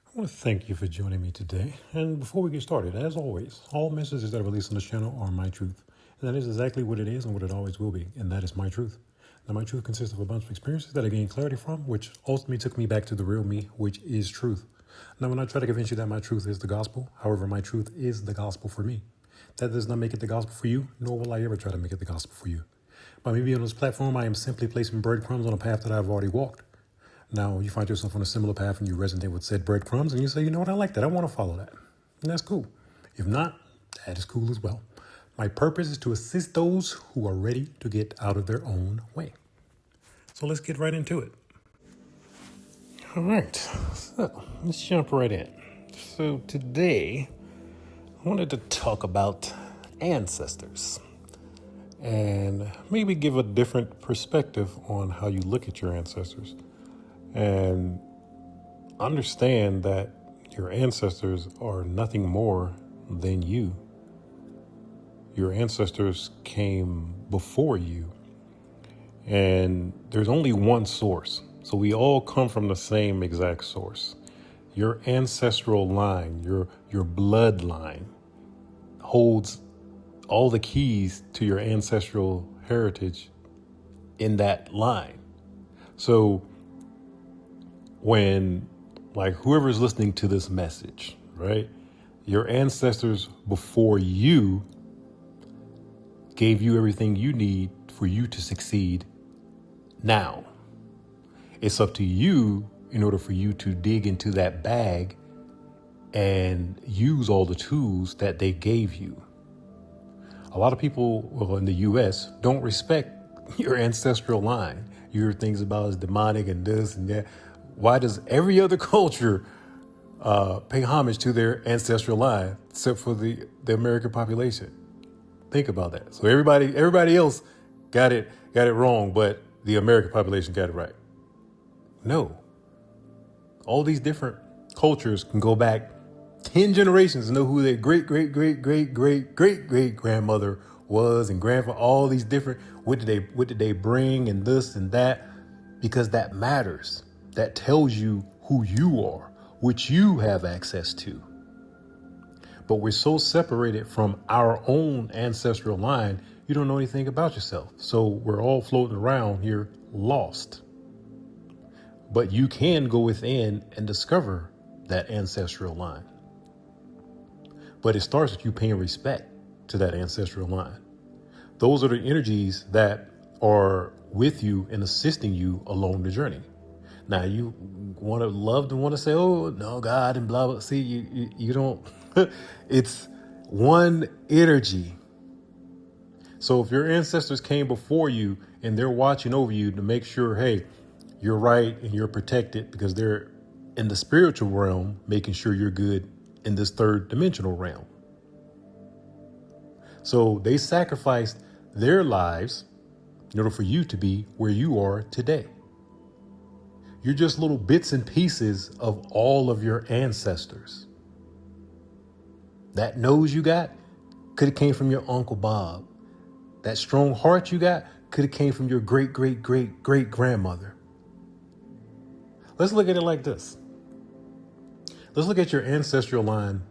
I want to thank you for joining me today. And before we get started, as always, all messages that are released on this channel are my truth. And that is exactly what it is and what it always will be. And that is my truth. Now, my truth consists of a bunch of experiences that I gained clarity from, which ultimately took me back to the real me, which is truth. Now, when I try to convince you that my truth is the gospel, however, my truth is the gospel for me. That does not make it the gospel for you, nor will I ever try to make it the gospel for you. By me being on this platform, I am simply placing breadcrumbs on a path that I've already walked. Now, you find yourself on a similar path and you resonate with said breadcrumbs and you say, you know what, I like that. I want to follow that. And that's cool. If not, that is cool as well. My purpose is to assist those who are ready to get out of their own way. So let's get right into it. All right. So let's jump right in. So today, I wanted to talk about ancestors and maybe give a different perspective on how you look at your ancestors. And understand that your ancestors are nothing more than you. Your ancestors came before you, and there's only one source. So we all come from the same exact source. Your ancestral line, your bloodline holds all the keys to your ancestral heritage in that line. So when, like, whoever's listening to this message, right? Your ancestors before you gave you everything you need for you to succeed now. It's up to you in order for you to dig into that bag and use all the tools that they gave you. A lot of people, well, in the US, don't respect your ancestral line. You hear things about as demonic and this and that. Why does every other culture pay homage to their ancestral line except for the American population? Think about that. So everybody else got it wrong, but the American population got it right. No. All these different cultures can go back 10 generations to know who their great grandmother was and grandfather, all these different, what did they bring and this and that, because that matters. That tells you who you are, which you have access to. But we're so separated from our own ancestral line, you don't know anything about yourself. So we're all floating around here lost. But you can go within and discover that ancestral line. But it starts with you paying respect to that ancestral line. Those are the energies that are with you and assisting you along the journey. Now, you want to say, oh, no, God, and blah, blah. See, you don't. It's one energy. So if your ancestors came before you and they're watching over you to make sure, hey, you're right and you're protected, because they're in the spiritual realm, making sure you're good in this third dimensional realm. So they sacrificed their lives in order for you to be where you are today. You're just little bits and pieces of all of your ancestors. That nose you got could have came from your Uncle Bob. That strong heart you got could have came from your great grandmother. Let's look at it like this. Let's look at your ancestral line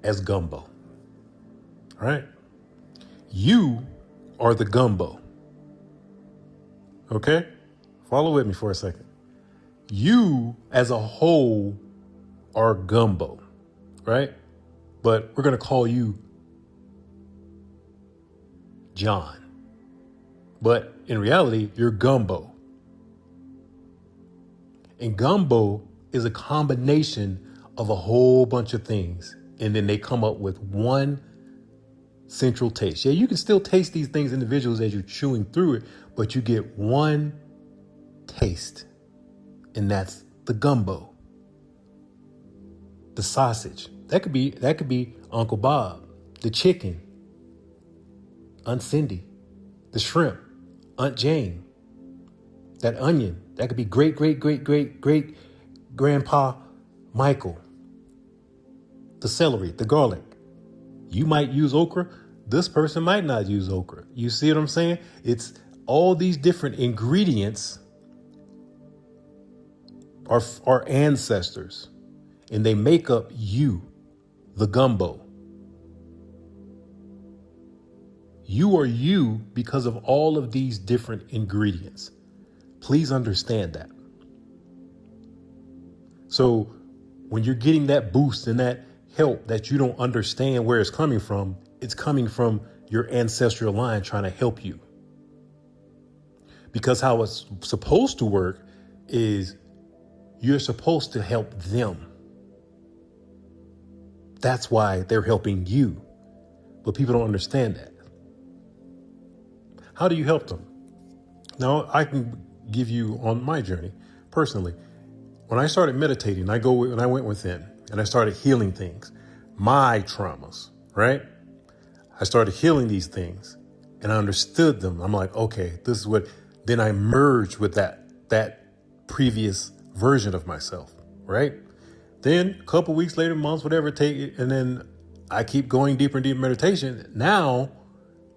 as gumbo. All right? You are the gumbo. Okay? Follow with me for a second. You as a whole are gumbo, right? But we're going to call you John. But in reality, you're gumbo. And gumbo is a combination of a whole bunch of things. And then they come up with one central taste. Yeah, you can still taste these things individuals as you're chewing through it, but you get one taste. And that's the gumbo. The sausage. That could be Uncle Bob. The chicken, Aunt Cindy. The shrimp, Aunt Jane. That onion, that could be great grandpa Michael. The celery, the garlic. You might use okra. This person might not use okra. You see what I'm saying? It's all these different ingredients are ancestors. and they make up you, the gumbo. You are you because of all of these different ingredients. Please understand that. So when you're getting that boost and that help that you don't understand where it's coming from your ancestral line trying to help you. Because how it's supposed to work is you're supposed to help them. That's why they're helping you. But people don't understand that. How do you help them? Now, I can give you on my journey personally. When I started meditating, I went within and I started healing things, my traumas, right? I started healing these things and I understood them. I'm like, okay, this is what, then I merged with that previous version of myself, right? Then a couple weeks later, months, whatever it takes, and then I keep going deeper and deeper meditation. Now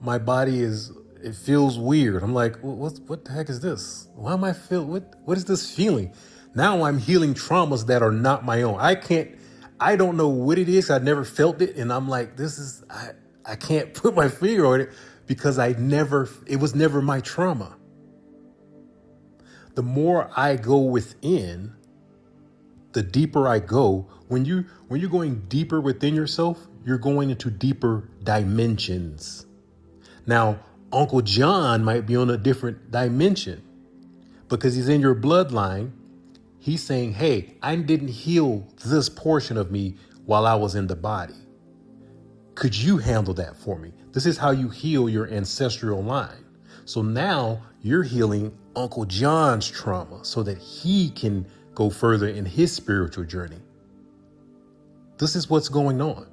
my body it feels weird. I'm like, what the heck is this? Why am I what is this feeling? Now I'm healing traumas that are not my own. I don't know what it is. I never felt it. And I'm like, I can't put my finger on it because it was never my trauma. The more I go within, the deeper I go. When you're going deeper within yourself, you're going into deeper dimensions. Now, Uncle John might be on a different dimension because he's in your bloodline. He's saying, hey, I didn't heal this portion of me while I was in the body. Could you handle that for me? This is how you heal your ancestral line. So now you're healing Uncle John's trauma so that he can go further in his spiritual journey. This is what's going on.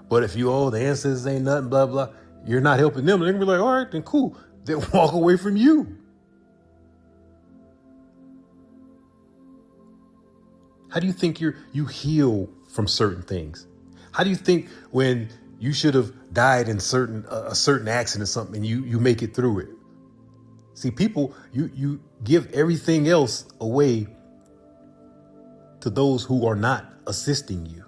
But if the ancestors ain't nothing, blah, blah, you're not helping them. They're going to be like, all right, then cool. Then walk away from you. How do you think you heal from certain things? How do you think when you should have died in a certain accident or something and you make it through it? See, people, you give everything else away to those who are not assisting you.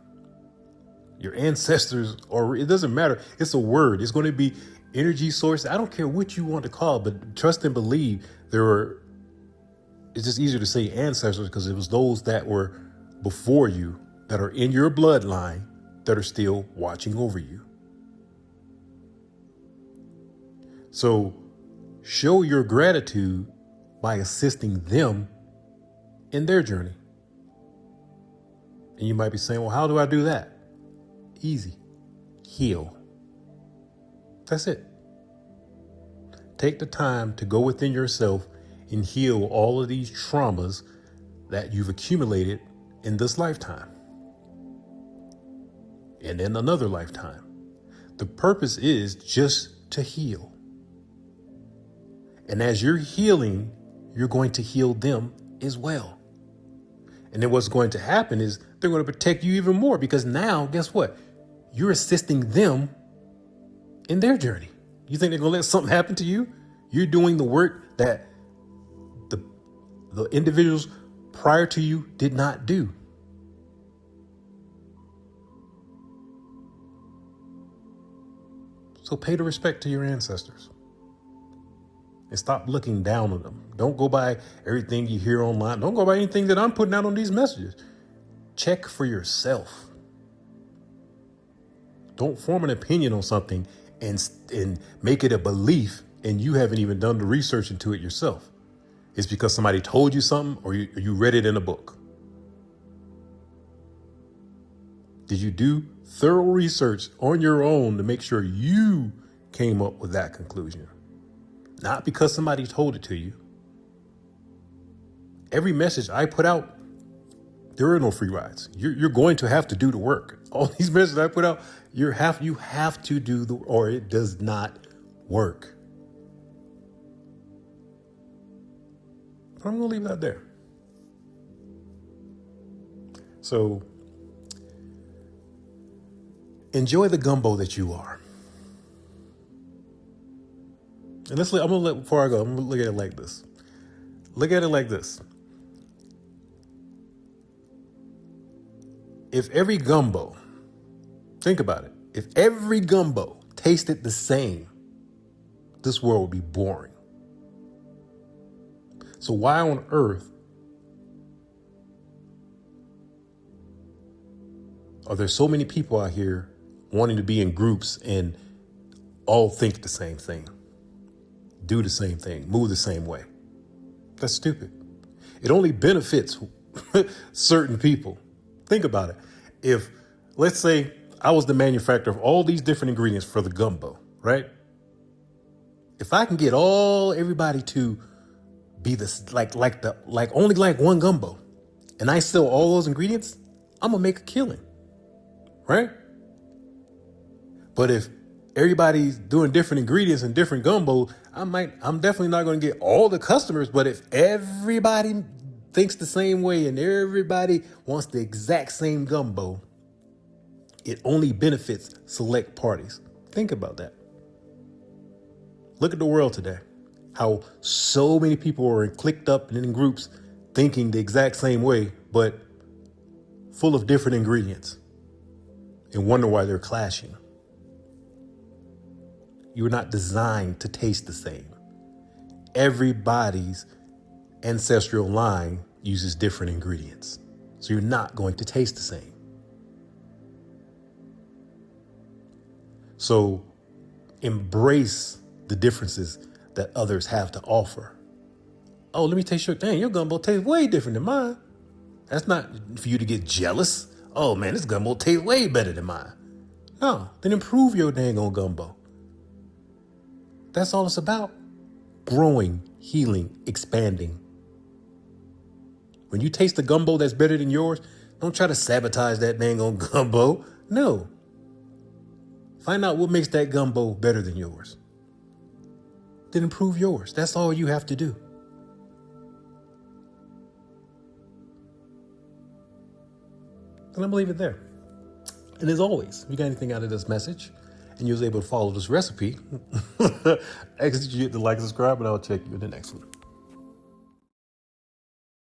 Your ancestors, or it doesn't matter. It's a word. It's going to be energy source. I don't care what you want to call it, but trust and believe it's just easier to say ancestors because it was those that were before you that are in your bloodline that are still watching over you. So show your gratitude by assisting them in their journey. And you might be saying, well, how do I do that? Easy. Heal. That's it. Take the time to go within yourself and heal all of these traumas that you've accumulated in this lifetime and in another lifetime. The purpose is just to heal. And as you're healing, you're going to heal them as well. And then what's going to happen is they're going to protect you even more because now, guess what? You're assisting them in their journey. You think they're going to let something happen to you? You're doing the work that the individuals prior to you did not do. So pay the respect to your ancestors and stop looking down on them. Don't go by everything you hear online. Don't go by anything that I'm putting out on these messages. Check for yourself. Don't form an opinion on something and make it a belief and you haven't even done the research into it yourself. It's because somebody told you something or you read it in a book. Did you do thorough research on your own to make sure you came up with that conclusion? Not because somebody told it to you. Every message I put out, there are no free rides. You're going to have to do the work. All these messages I put out, you have to do or it does not work. But I'm going to leave that there. So enjoy the gumbo that you are. And before I go, I'm going to look at it like this. Look at it like this. if every gumbo, think about it, if every gumbo tasted the same, this world would be boring. So why on earth are there so many people out here wanting to be in groups and all think the same thing, do the same thing, move the same way? That's stupid. It only benefits certain people. Think about it. If, let's say, I was the manufacturer of all these different ingredients for the gumbo, right? If I can get everybody to be this like only like one gumbo, and I sell all those ingredients, I'm gonna make a killing, right? But if everybody's doing different ingredients and different gumbo, I'm definitely not gonna get all the customers. But if everybody thinks the same way and everybody wants the exact same gumbo, it only benefits select parties. Think about that. Look at the world today. How so many people are clicked up and in groups thinking the exact same way, but full of different ingredients, and wonder why they're clashing. You're not designed to taste the same. Everybody's ancestral line uses different ingredients, so you're not going to taste the same. So embrace the differences that others have to offer. Oh, let me taste your gumbo tastes way different than mine. That's not for you to get jealous. Oh man, this gumbo tastes way better than mine. No, then improve your dang on gumbo. That's all it's about. Growing, healing, expanding. When you taste the gumbo that's better than yours, don't try to sabotage that dang on gumbo. No. Find out what makes that gumbo better than yours. Then improve yours. That's all you have to do. And I'm going to leave it there. And as always, if you got anything out of this message and you was able to follow this recipe, I ask that you hit the like, subscribe, and I'll check you in the next one.